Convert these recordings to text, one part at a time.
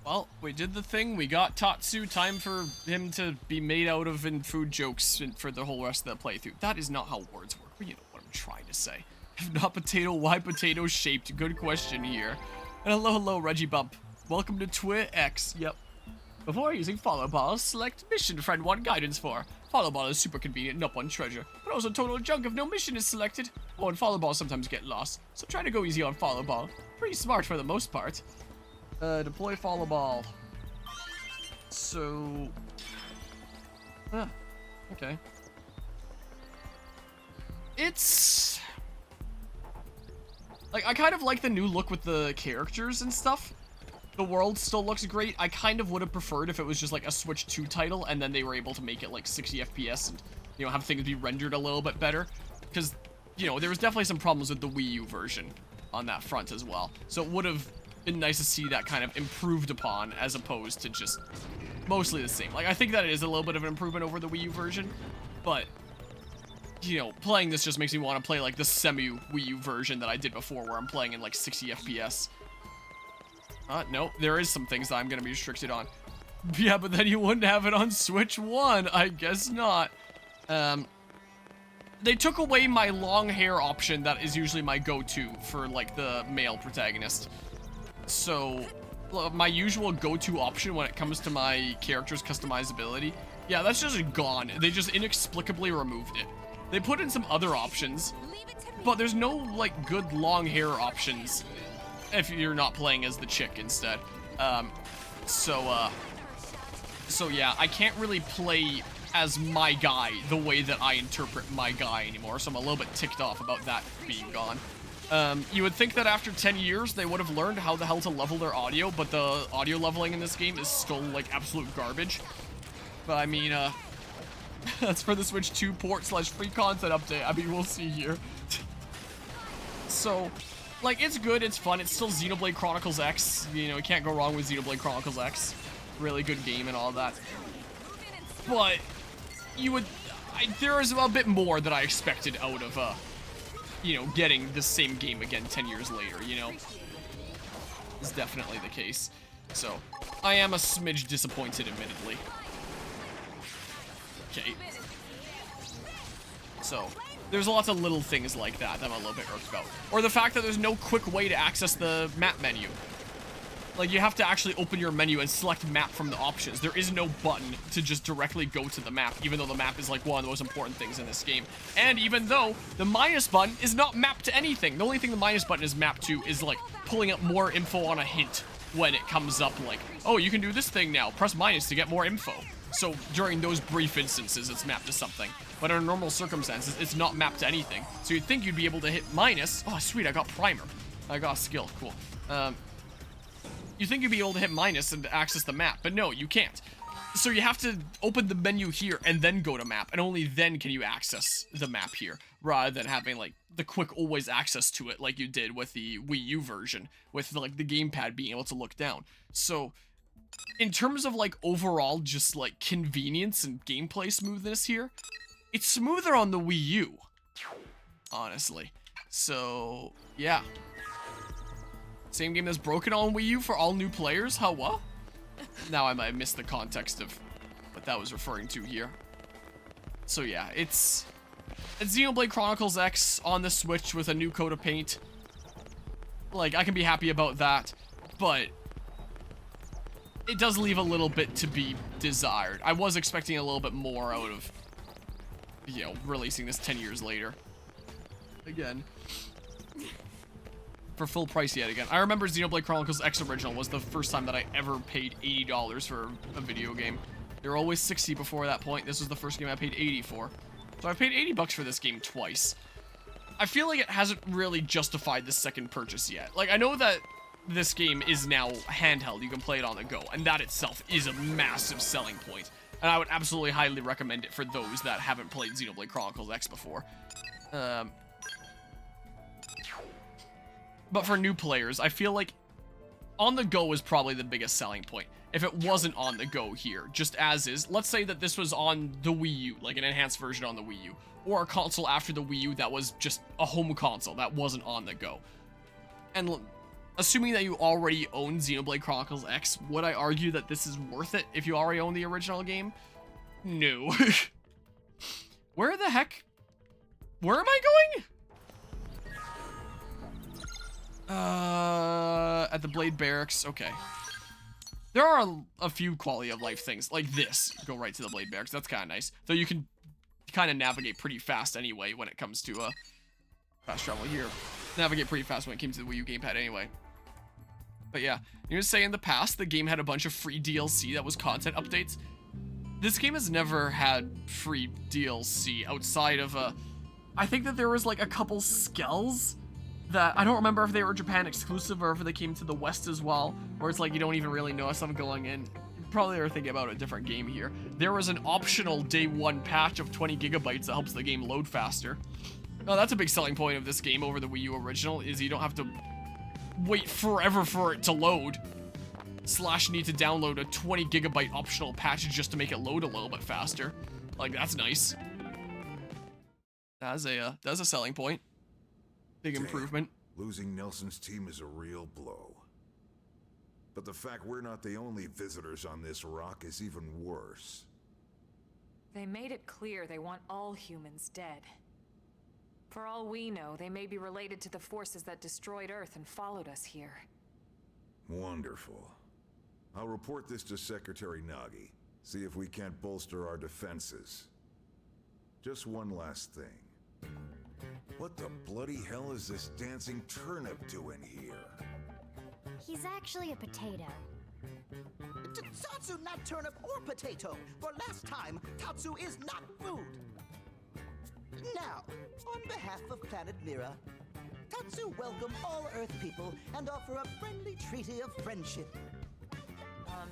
Well, we did the thing. We got Tatsu. Time for him to be made out of in food jokes for the whole rest of the playthrough. That is not how words work, but you know what I'm trying to say. If not potato, why potato shaped? Good question here. And hello, Reggie Bump. Welcome to Twix. Yep. Before using follow ball, select mission friend 1 guidance for. Follow ball is super convenient and up on treasure, but also total junk if no mission is selected. Oh, and follow balls sometimes get lost, so try to go easy on follow ball. Pretty smart for the most part. Deploy follow ball. So... okay. It's... like, I kind of like the new look with the characters and stuff. The world still looks great. I kind of would have preferred if it was just like a Switch 2 title and then they were able to make it like 60 FPS and, you know, have things be rendered a little bit better. Because, you know, there was definitely some problems with the Wii U version on that front as well. So it would have been nice to see that kind of improved upon as opposed to just mostly the same. Like, I think that it is a little bit of an improvement over the Wii U version, but, you know, playing this just makes me want to play like the semi-Wii U version that I did before where I'm playing in like 60 FPS. No, there is some things that I'm going to be restricted on. Yeah, but then you wouldn't have it on Switch 1. I guess not. They took away my long hair option that is usually my go-to for, like, the male protagonist. So, my usual go-to option when it comes to my character's customizability, yeah, that's just gone. They just inexplicably removed it. They put in some other options, but there's no, like, good long hair options if you're not playing as the chick instead. So yeah, I can't really play as my guy the way that I interpret my guy anymore, so I'm a little bit ticked off about that being gone. You would think that after 10 years they would have learned how the hell to level their audio, but the audio leveling in this game is still like absolute garbage. But I mean, that's for the Switch 2 port / free content update. I mean, we'll see here. So, like, it's good, it's fun, it's still Xenoblade Chronicles X, you know, you can't go wrong with Xenoblade Chronicles X. Really good game and all that. But, you would, there is a bit more that I expected out of, you know, getting the same game again 10 years later, you know? Is definitely the case. So, I am a smidge disappointed, admittedly. Okay. So, there's lots of little things like that I'm a little bit irked about. Or the fact that there's no quick way to access the map menu. Like, you have to actually open your menu and select map from the options. There is no button to just directly go to the map, even though the map is, like, one of the most important things in this game. And even though the minus button is not mapped to anything. The only thing the minus button is mapped to is, like, pulling up more info on a hint when it comes up, like, oh, you can do this thing now. Press minus to get more info. So, during those brief instances, it's mapped to something. But under normal circumstances, it's not mapped to anything. So you'd think you'd be able to hit minus. Oh, sweet, I got primer. I got a skill, cool. You think you'd be able to hit minus and access the map, but no, you can't. So you have to open the menu here and then go to map, and only then can you access the map here, rather than having, like, the quick always access to it like you did with the Wii U version, with, like, the gamepad being able to look down. So, in terms of, like, overall just, like, convenience and gameplay smoothness here, it's smoother on the Wii U, honestly. So, yeah. Same game that's broken on Wii U for all new players? How, what? Now I might miss the context of what that was referring to here. So yeah, it's Xenoblade Chronicles X on the Switch with a new coat of paint. Like, I can be happy about that, but it does leave a little bit to be desired. I was expecting a little bit more out of, you know, releasing this 10 years later. Again. For full price yet again. I remember Xenoblade Chronicles X Original was the first time that I ever paid $80 for a video game. They were always 60 before that point. This was the first game I paid 80 for. So I paid 80 bucks for this game twice. I feel like it hasn't really justified the second purchase yet. Like, I know that this game is now handheld. You can play it on the go. And that itself is a massive selling point. And I would absolutely highly recommend it for those that haven't played Xenoblade Chronicles X before. But for new players, I feel like on the go is probably the biggest selling point. If it wasn't on the go here, just as is, let's say that this was on the Wii U, like an enhanced version on the Wii U, or a console after the Wii U that was just a home console that wasn't on the go. And assuming that you already own Xenoblade Chronicles X, would I argue that this is worth it if you already own the original game? No. Where the heck? Where am I going? At the Blade Barracks. Okay. There are a few quality of life things, like this. Go right to the Blade Barracks. That's kind of nice. Though you can kind of navigate pretty fast anyway when it comes to fast travel here. Navigate pretty fast when it came to the Wii U gamepad anyway. But yeah, you're gonna say in the past the game had a bunch of free DLC that was content updates. This game has never had free DLC outside of I think that there was like a couple skells that I don't remember if they were Japan exclusive or if they came to the West as well, where it's like you don't even really notice them going in. You probably are thinking about a different game here. There was an optional day one patch of 20 gigabytes that helps the game load faster. Now that's a big selling point of this game over the Wii U original, is you don't have to wait forever for it to load. / need to download a 20 gigabyte optional patch just to make it load a little bit faster. Like, that's nice. That's a selling point. Big improvement. Losing Nelson's team is a real blow. But the fact we're not the only visitors on this rock is even worse. They made it clear they want all humans dead. For all we know, they may be related to the forces that destroyed Earth and followed us here. Wonderful. I'll report this to Secretary Nagi. See if we can't bolster our defenses. Just one last thing. What the bloody hell is this dancing turnip doing here? He's actually a potato. Tatsu, not turnip or potato. For last time, Tatsu is not food. Now, on behalf of Planet Mira, Tatsu welcome all Earth people and offer a friendly treaty of friendship.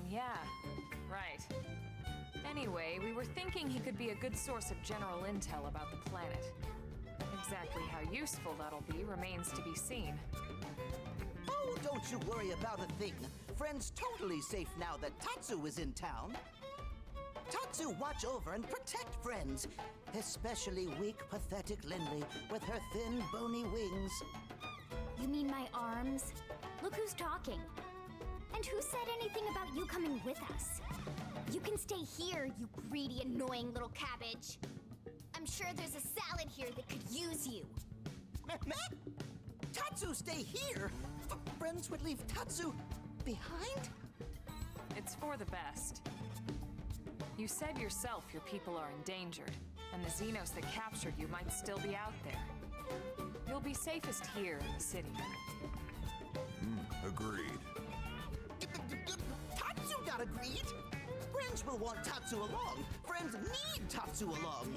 Yeah, right. Anyway, we were thinking he could be a good source of general intel about the planet. Exactly how useful that'll be remains to be seen. Oh, don't you worry about a thing. Friend's totally safe now that Tatsu is in town. Tatsu watch over and protect friends, especially weak, pathetic Lindley with her thin, bony wings. You mean my arms? Look who's talking. And who said anything about you coming with us? You can stay here, you greedy, annoying little cabbage. I'm sure there's a salad here that could use you. Tatsu stay here? Friends would leave Tatsu behind? It's for the best. You said yourself your people are endangered, and the Xenos that captured you might still be out there. You'll be safest here in the city. Agreed. Tatsu got agreed. Friends will want Tatsu along. Friends need Tatsu along.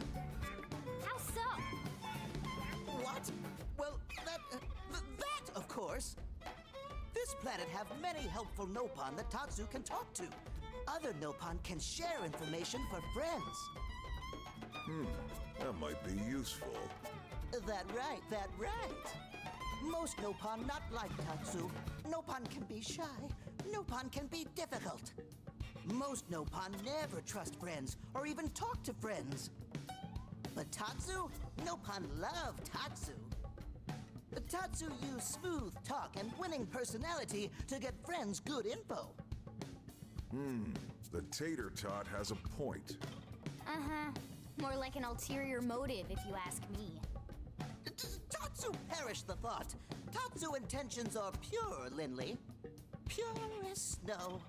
How so? What? Well, that, of course. This planet have many helpful Nopon that Tatsu can talk to. Other Nopon can share information for friends. That might be useful. That right. Most Nopon not like Tatsu. Nopon can be shy. Nopon can be difficult. Most Nopon never trust friends or even talk to friends. But Tatsu? Nopon love Tatsu. Tatsu use smooth talk and winning personality to get friends good info. The tater tot has a point. Uh-huh. More like an ulterior motive, if you ask me. Tatsu perish the thought. Tatsu intentions are pure, Lindley. Pure as snow.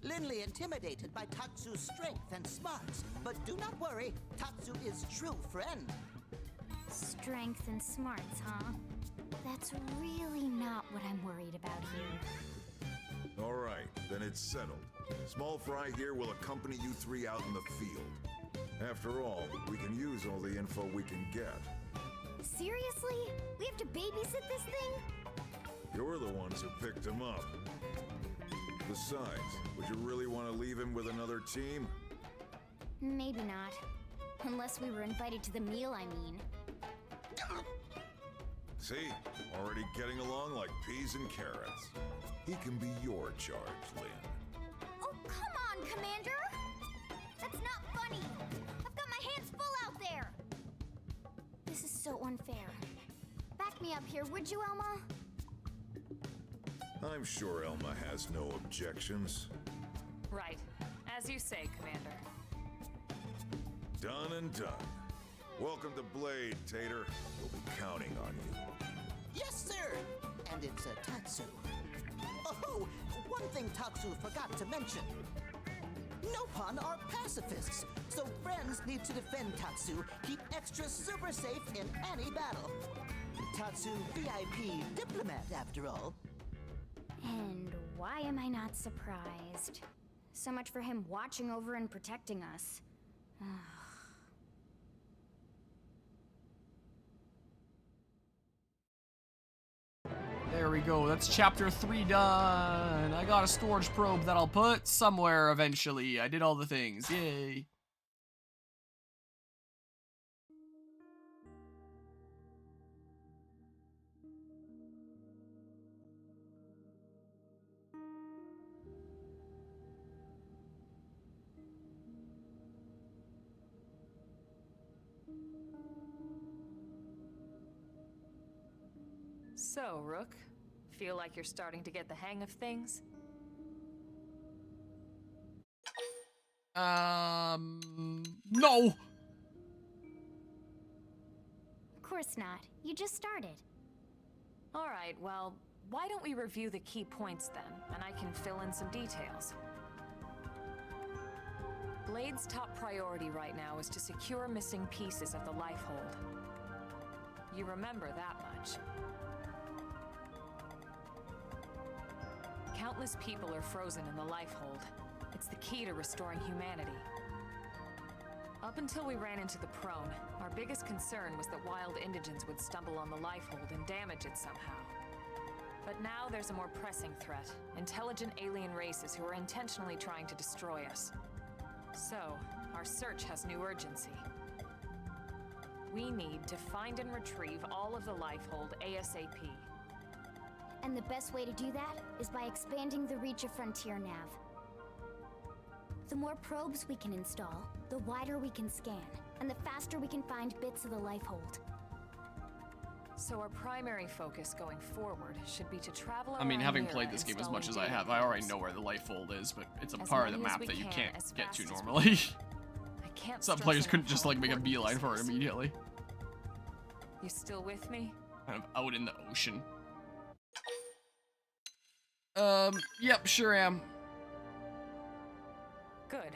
Lindley intimidated by Tatsu's strength and smarts. But do not worry, Tatsu is true friend. Strength and smarts, huh? That's really not what I'm worried about here. All right, then it's settled. Small Fry here will accompany you three out in the field. After all, we can use all the info we can get. Seriously? We have to babysit this thing? You're the ones who picked him up. Besides, would you really want to leave him with another team? Maybe not. Unless we were invited to the meal, I mean. See? Already getting along like peas and carrots. He can be your charge, Lynn. Oh, come on, Commander! That's not funny! I've got my hands full out there! This is so unfair. Back me up here, would you, Elma? I'm sure Elma has no objections. Right. As you say, Commander. Done and done. Welcome to Blade, Tater. We'll be counting on you. Yes, sir! And it's a Tatsu. Oh, one thing Tatsu forgot to mention. Nopon are pacifists, so friends need to defend Tatsu, keep extra super safe in any battle. Tatsu VIP diplomat, after all. And why am I not surprised? So much for him watching over and protecting us. There we go. That's chapter 3 done. I got a storage probe that I'll put somewhere eventually. I did all the things. Yay. So, Rook, feel like you're starting to get the hang of things? No! Of course not. You just started. Alright, well, why don't we review the key points then, and I can fill in some details. Blade's top priority right now is to secure missing pieces of the Lifehold. You remember that much. Countless people are frozen in the Lifehold. It's the key to restoring humanity. Up until we ran into the Prone, our biggest concern was that wild indigents would stumble on the Lifehold and damage it somehow. But now there's a more pressing threat: intelligent alien races who are intentionally trying to destroy us. So, our search has new urgency. We need to find and retrieve all of the Lifehold ASAP. And the best way to do that is by expanding the reach of Frontier Nav. The more probes we can install, the wider we can scan, and the faster we can find bits of the Lifehold. So our primary focus going forward should be to travel around. I mean, having Mira played this game as much as I installing have, data I already tags. know where the Lifehold is, but it's a As part of the many as map we that you can, can't as get fast to as we normally. I can't Some stress players enough couldn't just how like make a important beeline this for it is. immediately. You still with me? Kind of out in the ocean. Yep, sure am. Good.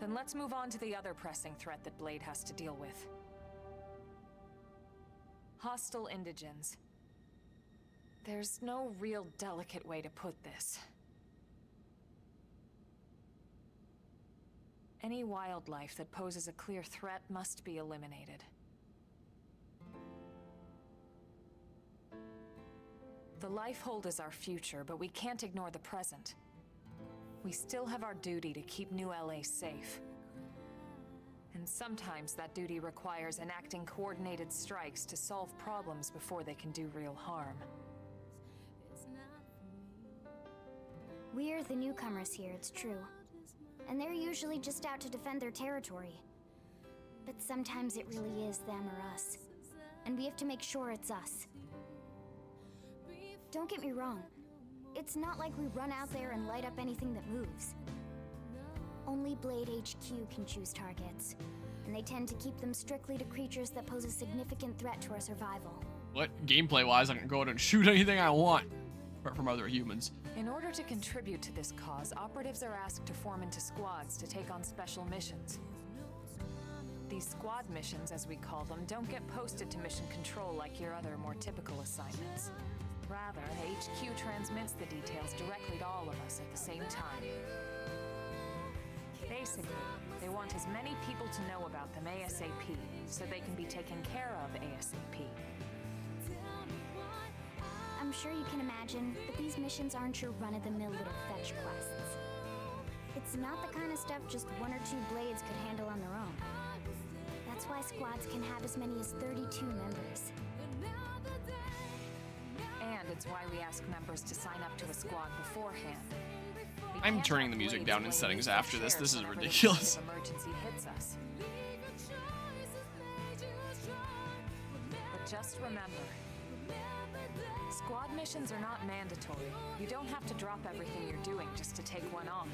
Then let's move on to the other pressing threat that Blade has to deal with. Hostile indigents. There's no real delicate way to put this. Any wildlife that poses a clear threat must be eliminated. The Lifehold is our future, but we can't ignore the present. We still have our duty to keep New LA safe. And sometimes that duty requires enacting coordinated strikes to solve problems before they can do real harm. We're the newcomers here, it's true. And they're usually just out to defend their territory. But sometimes it really is them or us. And we have to make sure it's us. Don't get me wrong. It's not like we run out there and light up anything that moves. Only Blade HQ can choose targets, and they tend to keep them strictly to creatures that pose a significant threat to our survival. What? Gameplay-wise, I can go out and shoot anything I want, apart from other humans. In order to contribute to this cause, operatives are asked to form into squads to take on special missions. These squad missions, as we call them, don't get posted to mission control like your other more typical assignments. Rather, HQ transmits the details directly to all of us at the same time. Basically, they want as many people to know about them ASAP, so they can be taken care of ASAP. I'm sure you can imagine, but these missions aren't your run-of-the-mill little fetch quests. It's not the kind of stuff just one or two Blades could handle on their own. That's why squads can have as many as 32 members. And it's why we ask members to sign up to a squad beforehand. We I'm can't turning have the music Blades down in laying settings loose after on this. shares This is whenever the ridiculous. sense of emergency hits us. But just remember, Squad missions are not mandatory. You don't have to drop everything you're doing just to take one on.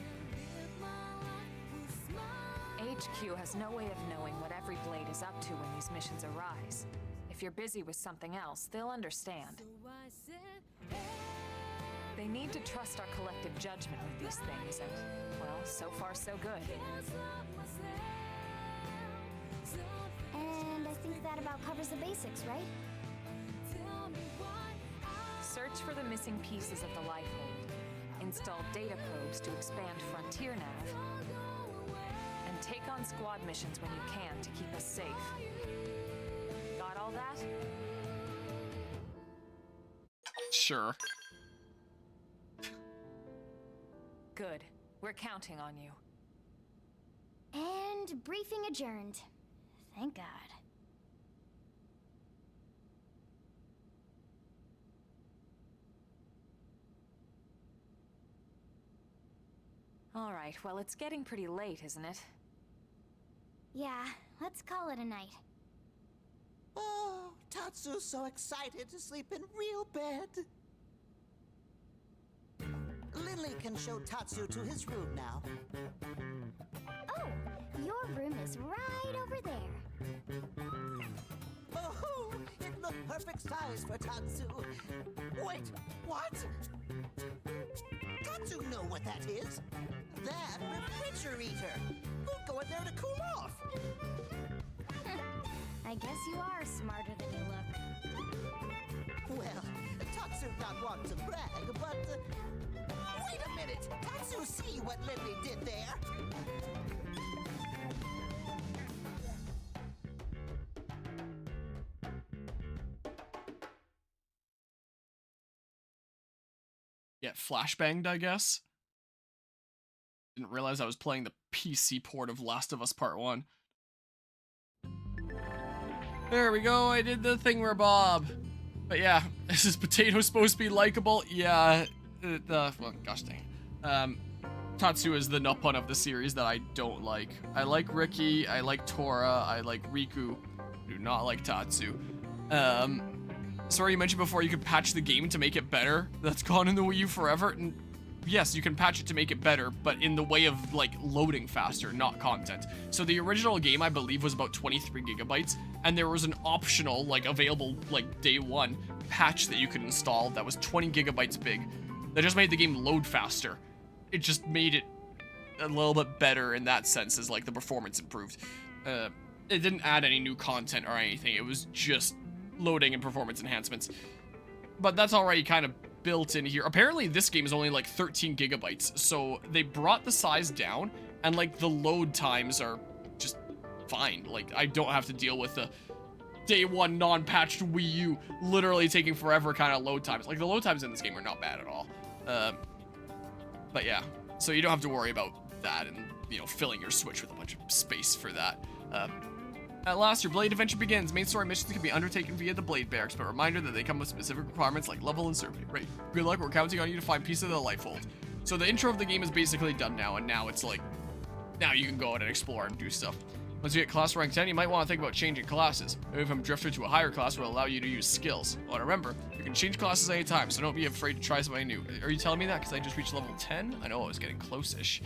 HQ has no way of knowing what every blade is up to when these missions arise. If you're busy with something else, they'll understand. They need to trust our collective judgment with these things, and, well, so far so good. And I think that about covers the basics, right? Search for the missing pieces of the Lifehold. Install data probes to expand Frontier Nav. And take on squad missions when you can to keep us safe. Got all that? Sure. Good. We're counting on you. And briefing adjourned. Thank God. All right, well, it's getting pretty late, isn't it? Yeah, let's call it a night. Oh, Tatsu's so excited to sleep in real bed. Lily can show Tatsu to his room now. Oh, your room is right over there. Oh, it looked perfect size for Tatsu. Wait, what? Tatsu know what that is. That refrigerator. Who'd go in there to cool off? I guess you are smarter than you look. Well, Tatsu not want to brag, but... wait a minute! Tatsu see what Lily did there? Get flashbanged, I guess. Didn't realize I was playing the PC port of Last of Us Part 1. There we go, I did the thing where Bob. But yeah, is this potato supposed to be likable? Yeah, well, gosh dang. Tatsu is the nut pun of the series that I don't like. I like Ricky, I like Tora, I like Riku. I do not like Tatsu. Sorry, you mentioned before you could patch the game to make it better. That's gone in the Wii U forever. And yes, you can patch it to make it better, but in the way of, like, loading faster, not content. So the original game, I believe, was about 23 gigabytes, and there was an optional, like, available, like, day one patch that you could install that was 20 gigabytes big. That just made the game load faster. It just made it a little bit better in that sense, as, like, the performance improved. It didn't add any new content or anything. It was just loading and performance enhancements. But that's already kind of built in here. Apparently this game is only like 13 gigabytes, so they brought the size down, and like the load times are just fine. Like, I don't have to deal with the day one non-patched Wii U literally taking forever kind of load times. Like, the load times in this game are not bad at all. But yeah, so you don't have to worry about that and, you know, filling your Switch with a bunch of space for that. At last, your Blade adventure begins. Main story missions can be undertaken via the Blade Barracks, but reminder that they come with specific requirements like level and survey rate. Good luck, we're counting on you to find pieces of the Lifehold. So the intro of the game is basically done now, and now it's like, now you can go out and explore and do stuff. Once you get class rank 10, you might want to think about changing classes. Moving from Drifter to a higher class will allow you to use skills. Well, remember, you can change classes anytime, so don't be afraid to try something new. Are you telling me that because I just reached level 10? I know I was getting close-ish.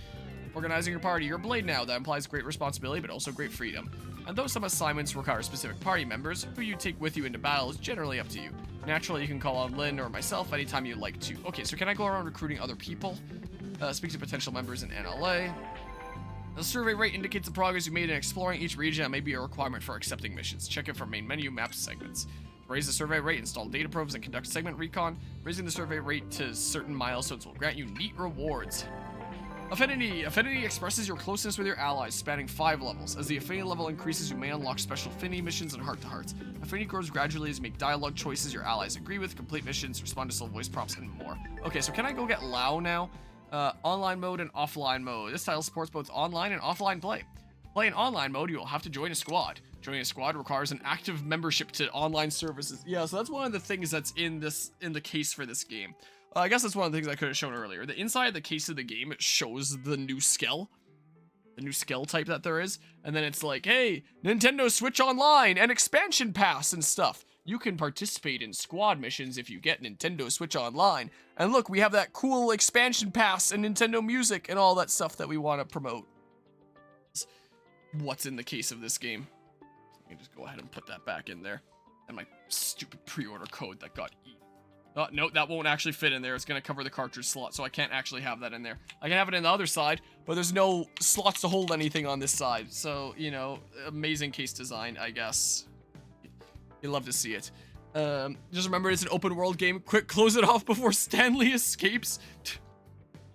Organizing your party, you're a Blade now. That implies great responsibility, but also great freedom. And though some assignments require specific party members, who you take with you into battle is generally up to you. Naturally, you can call on Lynn or myself anytime you'd like to. Okay, so can I go around recruiting other people? Speak to potential members in NLA. The survey rate indicates the progress you made in exploring each region and may be a requirement for accepting missions. Check it from main menu, maps, segments. To raise the survey rate, install data probes and conduct segment recon. Raising the survey rate to certain milestones will grant you neat rewards. Affinity. Affinity expresses your closeness with your allies, spanning 5 levels. As the affinity level increases, you may unlock special affinity missions and heart-to-hearts. Affinity grows gradually as you make dialogue choices your allies agree with, complete missions, respond to voice prompts, and more. Okay, so can I go get Lao now? Online mode and offline mode. This title supports both online and offline play. Play in online mode, you will have to join a squad. Joining a squad requires an active membership to online services. Yeah, so that's one of the things that's in the case for this game. I guess that's one of the things I could have shown earlier. The inside of the case of the game, it shows the new skill type that there is, and then it's like, hey, Nintendo Switch Online and expansion pass and stuff. you can participate in squad missions if you get Nintendo Switch Online. And look, we have that cool expansion pass and Nintendo Music and all that stuff that we want to promote. What's in the case of this game? I can just go ahead and put that back in there. And my stupid pre-order code that got eaten. Oh, no, that won't actually fit in there. It's going to cover the cartridge slot, so I can't actually have that in there. I can have it in the other side, but there's no slots to hold anything on this side. So, you know, amazing case design, I guess. You'd love to see it. Just remember, it's an open world game. Quick, close it off before Stanley escapes.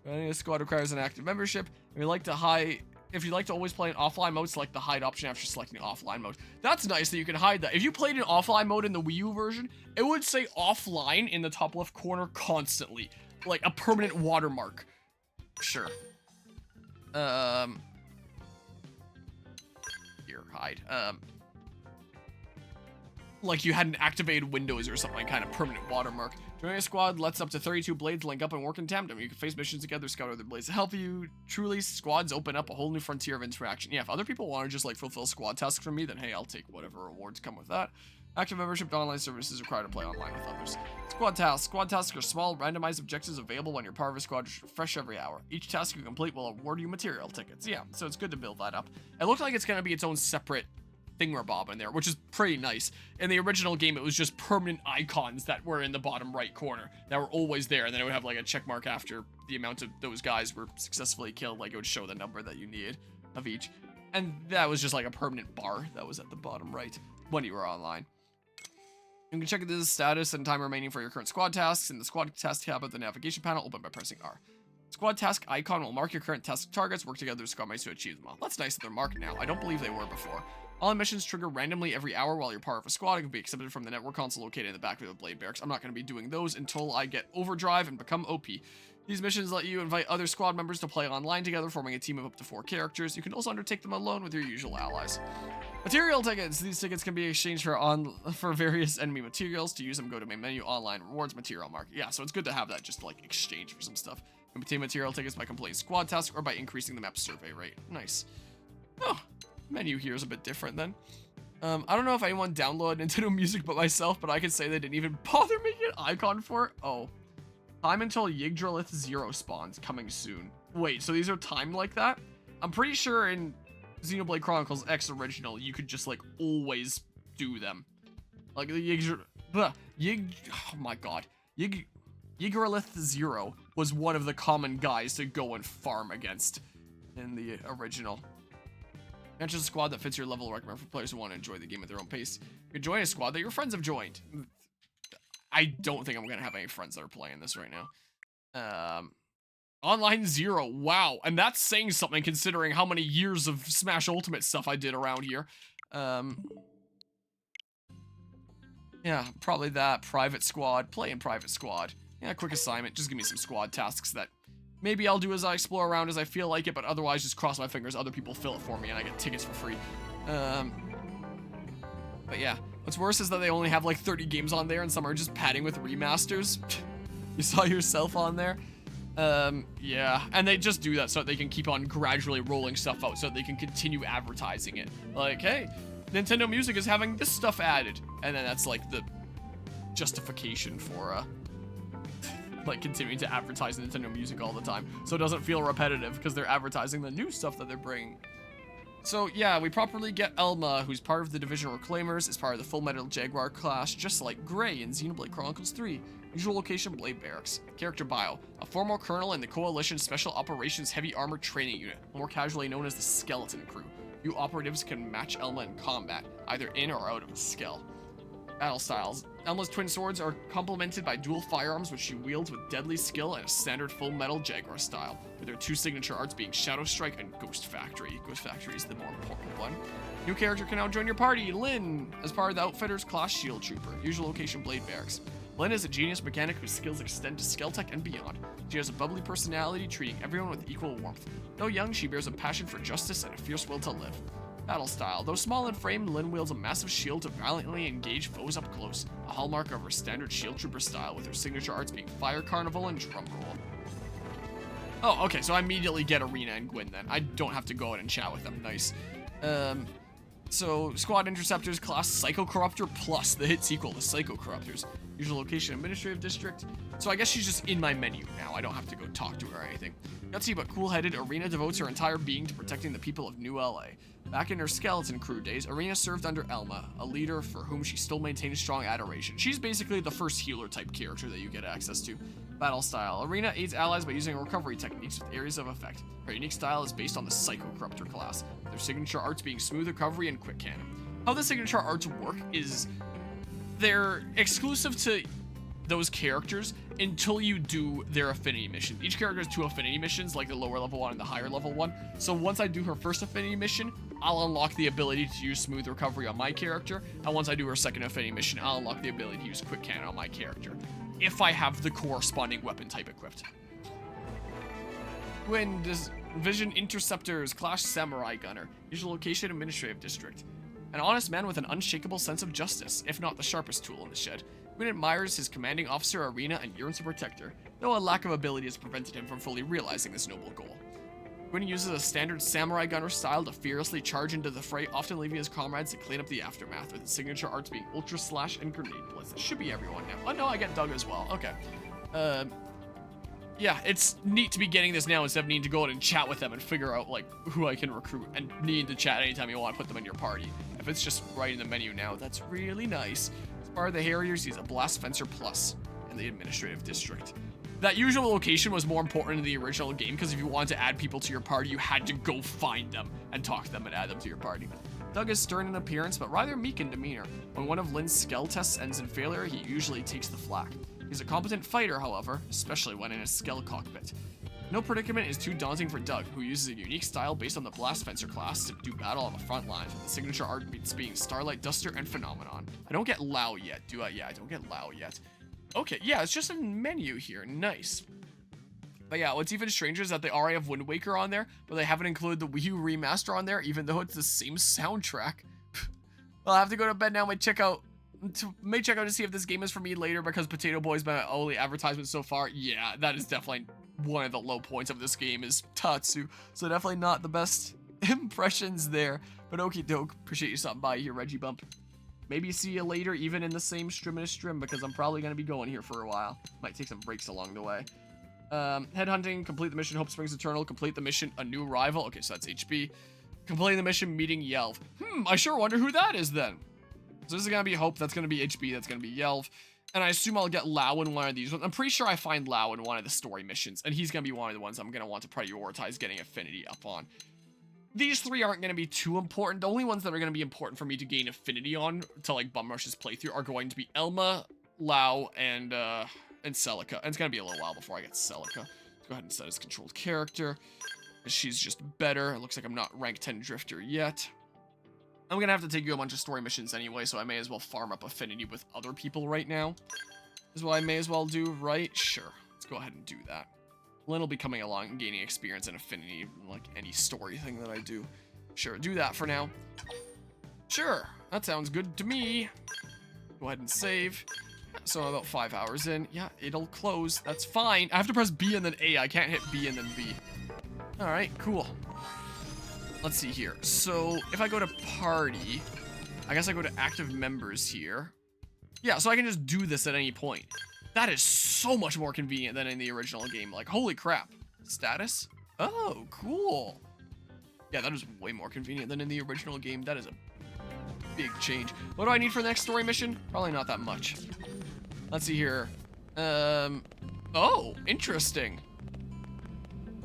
Running a squad requires an active membership. If you'd like to always play in offline mode, select the hide option after selecting offline mode. That's nice that you can hide that. If you played in offline mode in the Wii U version, it would say offline in the top left corner constantly. Like a permanent watermark. Sure. Here, hide. Like you had an activated Windows or something, kind of permanent watermark. Joining a squad lets up to 32 blades link up and work in tandem. You can face missions together, scout other blades to help you. Truly, squads open up a whole new frontier of interaction. Yeah, if other people want to just like fulfill squad tasks for me, then hey, I'll take whatever rewards come with that. Active membership to online services required to play online with others. Squad tasks. Squad tasks are small, randomized objectives available when you're part of a squad, fresh every hour. Each task you complete will award you material tickets. Yeah, so it's good to build that up. It looked like it's going to be its own separate thingamabob in there, which is pretty nice. In the original game, it was just permanent icons that were in the bottom right corner that were always there, and then it would have like a check mark after the amount of those guys were successfully killed. Like it would show the number that you needed of each, and that was just like a permanent bar that was at the bottom right when you were online. You can check the status and time remaining for your current squad tasks in the squad task tab of the navigation panel, open by pressing R. Squad task icon will mark your current task targets. Work together with squad mates to achieve them all. That's nice that they're marked now. I don't believe they were before. All missions trigger randomly every hour while you're part of a squad and can be accepted from the network console located in the back of the Blade Barracks. I'm not going to be doing those until I get Overdrive and become OP. These missions let you invite other squad members to play online together, forming a team of up to 4 characters. You can also undertake them alone with your usual allies. Material tickets. These tickets can be exchanged for various enemy materials. To use them, go to main menu, online, rewards, material market. Yeah, so it's good to have that just to, like, exchange for some stuff. You can obtain material tickets by completing squad tasks or by increasing the map's survey rate. Nice. Oh, menu here is a bit different then. I don't know if anyone downloaded Nintendo Music but myself, but I can say they didn't even bother making an icon for it. Oh. Time until Yggdrasilith 0 spawns, coming soon. Wait, so these are timed like that? I'm pretty sure in Xenoblade Chronicles X original, you could just, like, always do them. Like, the oh my god. Yggdrasilith 0 was one of the common guys to go and farm against in the original. Mention a squad that fits your level. Recommend for players who want to enjoy the game at their own pace. You can join a squad that your friends have joined. I don't think I'm going to have any friends that are playing this right now. Online 0. Wow. And that's saying something considering how many years of Smash Ultimate stuff I did around here. Yeah, probably that. Private squad. Play in private squad. Yeah, quick assignment. Just give me some squad tasks that maybe I'll do as I explore around as I feel like it, but otherwise just cross my fingers other people fill it for me and I get tickets for free. But yeah. What's worse is that they only have like 30 games on there and some are just padding with remasters. You saw yourself on there. Yeah. And they just do that so that they can keep on gradually rolling stuff out so that they can continue advertising it. Like, hey, Nintendo Music is having this stuff added. And then that's like the justification for, like continuing to advertise Nintendo Music all the time. So it doesn't feel repetitive because they're advertising the new stuff that they're bringing. So yeah, we properly get Elma, who's part of the Division Reclaimers, is part of the Full Metal Jaguar class, just like Gray in Xenoblade Chronicles 3. Usual location, Blade Barracks. Character bio. A former colonel in the Coalition Special Operations Heavy Armored Training Unit, more casually known as the Skeleton Crew. You operatives can match Elma in combat, either in or out of a skill. Battle styles. Elma's twin swords are complemented by dual firearms which she wields with deadly skill and a standard Full Metal Jaguar style, with her 2 signature arts being Shadow Strike and Ghost Factory. Ghost Factory is the more important one. New character can now join your party, Lynn, as part of the Outfitters class Shield Trooper. Usual location, Blade Barracks. Lynn is a genius mechanic whose skills extend to Skeltech and beyond. She has a bubbly personality, treating everyone with equal warmth. Though young, she bears a passion for justice and a fierce will to live. Battle style. Though small and framed, Lynn wields a massive shield to valiantly engage foes up close, a hallmark of her standard Shield Trooper style, with her signature arts being Fire Carnival and Drum Roll. Oh, okay, so I immediately get Arena and Gwyn then. I don't have to go in and chat with them. Nice. So, Squad Interceptors, class Psycho Corruptor plus the hit sequel, the Psycho Corruptors. Usual location, Administrative District. So I guess she's just in my menu now. I don't have to go talk to her or anything. Gutsy but cool-headed, Arena devotes her entire being to protecting the people of New LA. Back in her Skeleton Crew days, Arena served under Elma, a leader for whom she still maintains strong adoration. She's basically the first healer-type character that you get access to. Battle style. Arena aids allies by using recovery techniques with areas of effect. Her unique style is based on the Psycho Corruptor class, with their signature arts being smooth recovery and quick cannon. How the signature arts work is they're exclusive to those characters until you do their affinity mission. Each character has 2 affinity missions, like the lower level one and the higher level one. So once I do her first affinity mission, I'll unlock the ability to use smooth recovery on my character. And once I do her second affinity mission, I'll unlock the ability to use quick cannon on my character, if I have the corresponding weapon type equipped. Wind Vision Interceptors, Clash Samurai Gunner. Usual location, Administrative District. An honest man with an unshakable sense of justice, if not the sharpest tool in the shed. Gwyn admires his commanding officer Arena and yearns to protect her, though a lack of ability has prevented him from fully realizing this noble goal. Gwyn uses a standard samurai gunner style to fearlessly charge into the fray, often leaving his comrades to clean up the aftermath, with his signature arts being Ultra Slash and Grenade Blitz. That should be everyone now. Oh no, I get Doug as well. Okay. Yeah, it's neat to be getting this now instead of needing to go out and chat with them and figure out, like, who I can recruit and needing to chat anytime you want to put them in your party. If it's just right in the menu now, that's really nice. As part of the Harriers, he's a Blast Fencer Plus in the Administrative District. That usual location was more important in the original game, because if you wanted to add people to your party, you had to go find them and talk to them and add them to your party. Doug is stern in appearance, but rather meek in demeanor. When one of Lynn's skell tests ends in failure, he usually takes the flak. He's a competent fighter, however, especially when in a skell cockpit. No predicament is too daunting for Doug, who uses a unique style based on the Blast Fencer class to do battle on the front lines, with the signature art being Starlight Duster and Phenomenon. I don't get Lao yet, do I? Yeah, I don't get Lao yet. Okay, yeah, it's just a menu here. Nice. But yeah, what's even stranger is that they already have Wind Waker on there, but they haven't included the Wii U remaster on there, even though it's the same soundtrack. Well, I have to go to bed now. May check out to see if this game is for me later, because Potato Boy's been my only advertisement so far. Yeah, that is definitely one of the low points of this game is Tatsu. So definitely not the best impressions there. But okie doke. Appreciate you stopping by here, Reggie Bump. Maybe see you later, even in the same stream, because I'm probably going to be going here for a while. Might take some breaks along the way. Headhunting, complete the mission, Hope Springs Eternal, complete the mission, a new rival. Okay, so that's HB. Completing the mission, meeting Yelv. I sure wonder who that is then. So this is going to be Hope, that's going to be HB, that's going to be Yelv. And I assume I'll get Lao in one of these. I'm pretty sure I find Lao in one of the story missions, and he's going to be one of the ones I'm going to want to prioritize getting affinity up on. These 3 aren't going to be too important. The only ones that are going to be important for me to gain affinity on to, like, Bum Rush's playthrough are going to be Elma, Lao, and Celica. And it's going to be a little while before I get Celica. Let's go ahead and set as controlled character. She's just better. It looks like I'm not rank 10 Drifter yet. I'm going to have to take you a bunch of story missions anyway, so I may as well farm up affinity with other people right now. Is what I may as well do, right? Sure. Let's go ahead and do that. Lynn will be coming along and gaining experience and affinity, like any story thing that I do. Sure, do that for now. Sure, that sounds good to me. Go ahead and save. So I'm about 5 hours in. Yeah, it'll close. That's fine. I have to press B and then A. I can't hit B and then B. All right, cool. Let's see here. So if I go to party, I guess I go to active members here. Yeah, so I can just do this at any point. That is so much more convenient than in the original game. Like, holy crap. Status? Oh, cool. Yeah, that is way more convenient than in the original game. That is a big change. What do I need for the next story mission? Probably not that much. Let's see here. Oh, interesting.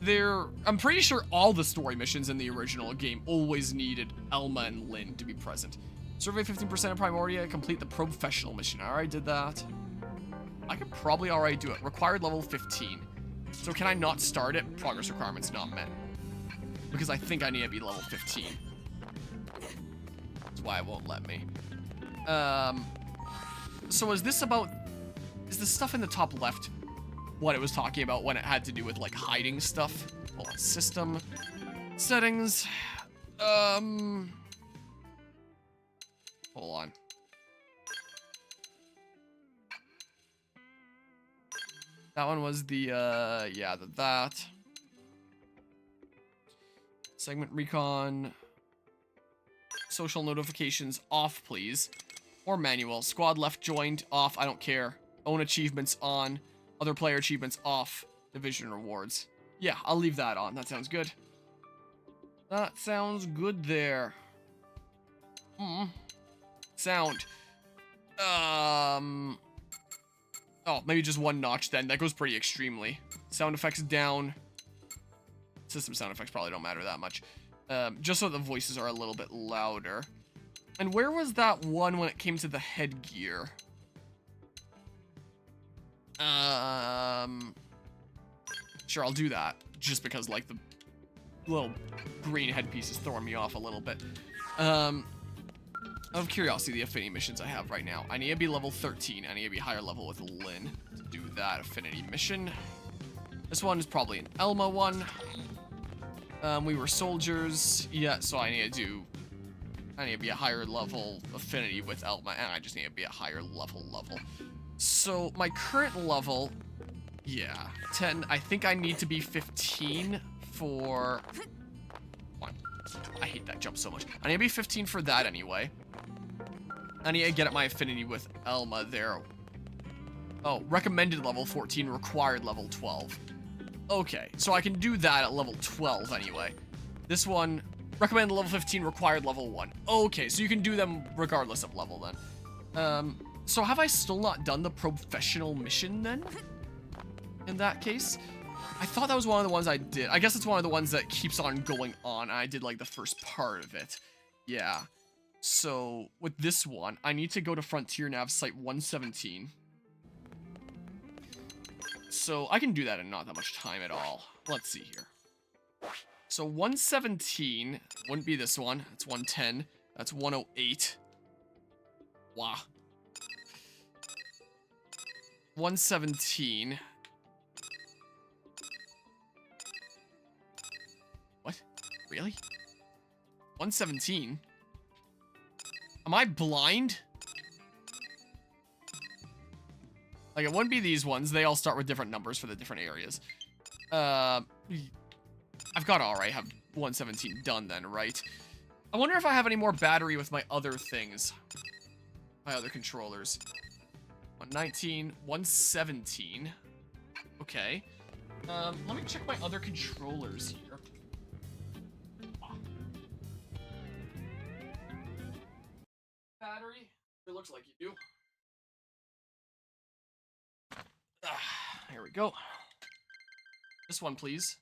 I'm pretty sure all the story missions in the original game always needed Elma and Lynn to be present. Survey 15% of Primordia, complete the professional mission. I already did that. I could probably already do it. Required level 15. So can I not start it? Progress requirements not met. Because I think I need to be level 15. That's why it won't let me. So is this the stuff in the top left what it was talking about when it had to do with, like, hiding stuff? Hold on. System. Settings. Hold on. That one was the, yeah, that. Segment recon. social notifications off, please. Or manual. Squad left joined off. I don't care. Own achievements on. Other player achievements off. Division rewards. Yeah, I'll leave that on. That sounds good. That sounds good there. Sound. Oh, maybe just one notch then. That goes pretty extremely. Sound effects down. System sound effects probably don't matter that much. Just so the voices are a little bit louder. And where was that one when it came to the headgear? Sure, I'll do that. Just because, like, the little green headpiece is throwing me off a little bit. Out of curiosity, the affinity missions I have right now. I need to be level 13. I need to be higher level with Lynn to do that affinity mission. This one is probably an Elma one. We were soldiers. Yeah, so I need to be a higher level affinity with Elma, and I just need to be a higher level. So my current level, yeah, 10. I think I need to be 15 for... I hate that jump so much. I need to be 15 for that anyway. I need to get at my affinity with Elma there. Oh, recommended level 14, required level 12. Okay, so I can do that at level 12 anyway. This one, recommended level 15, required level 1. Okay, so you can do them regardless of level then. So have I still not done the professional mission then? In that case? I thought that was one of the ones I did. I guess it's one of the ones that keeps on going on. I did like the first part of it. Yeah. So with this one, I need to go to Frontier Nav Site 117. So I can do that in not that much time at all. Let's see here. So 117 wouldn't be this one. That's 110. That's 108. Wow. 117. What? Really? 117? Am I blind? Like, it wouldn't be these ones. They all start with different numbers for the different areas. I've got to already have 117 done then, right? I wonder if I have any more battery with my other things. My other controllers. 119, 117. Okay. Let me check my other controllers here. Battery? It looks like you do. Here we go. This one, please.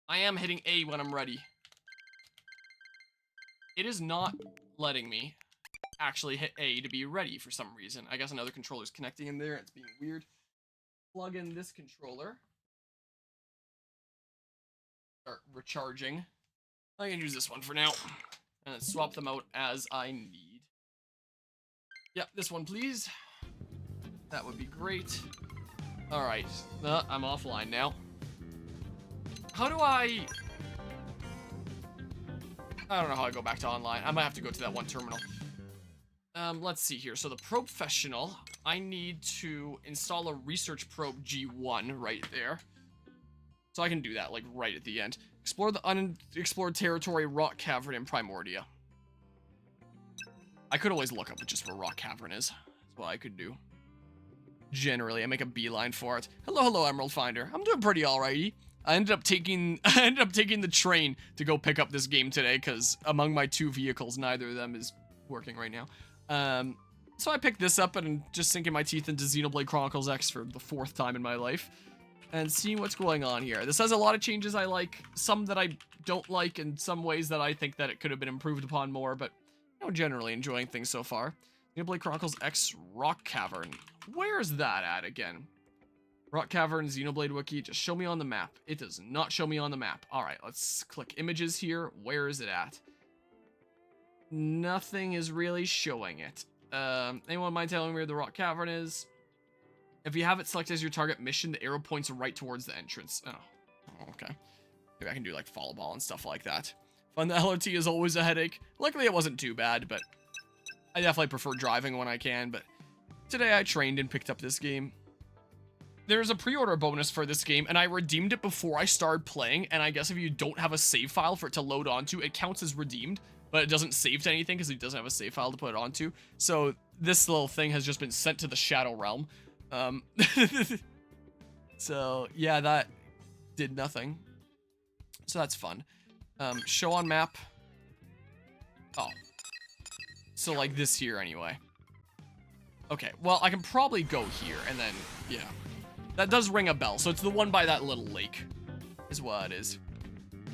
I am hitting A when I'm ready. It is not letting me actually hit A to be ready for some reason. I guess another controller's connecting in there. It's being weird. Plug in this controller. Start recharging. I can use this one for now. And then swap them out as I need. Yep, this one, please. That would be great. Alright. I'm offline now. How do I don't know how I go back to online. I might have to go to that one terminal. Let's see here. So the Professional, I need to install a Research Probe G1 right there. So I can do that, like, right at the end. Explore the unexplored territory, Rock Cavern, and Primordia. I could always look up just where Rock Cavern is. That's what I could do. Generally, I make a beeline for it. Hello, Emerald Finder. I'm doing pretty alrighty. I ended up taking the train to go pick up this game today, because among my two vehicles, neither of them is working right now. So I picked this up and I'm just sinking my teeth into Xenoblade Chronicles X for the 4th time in my life. And seeing what's going on here. This has a lot of changes I like, some that I don't like, and some ways that I think that it could have been improved upon more, but, you know, generally enjoying things so far. Xenoblade Chronicles X Rock Cavern. Where's that at again? Rock Cavern, Xenoblade Wiki, just show me on the map. It does not show me on the map. Alright, let's click images here. Where is it at? Nothing is really showing it. Anyone mind telling me where the Rock Cavern is? If you have it selected as your target mission, the arrow points right towards the entrance. Oh, okay. Maybe I can do like follow ball and stuff like that. Fun, the LRT is always a headache. Luckily it wasn't too bad, but I definitely prefer driving when I can, but today I trained and picked up this game. There's a pre-order bonus for this game, and I redeemed it before I started playing, and I guess if you don't have a save file for it to load onto, it counts as redeemed. but it doesn't save to anything because he doesn't have a save file to put it onto. So this little thing has just been sent to the Shadow Realm. So yeah, that did nothing. So that's fun. Show on map. Oh. So like this here anyway. Okay, well I can probably go here and then, yeah. That does ring a bell. So it's the one by that little lake is what it is.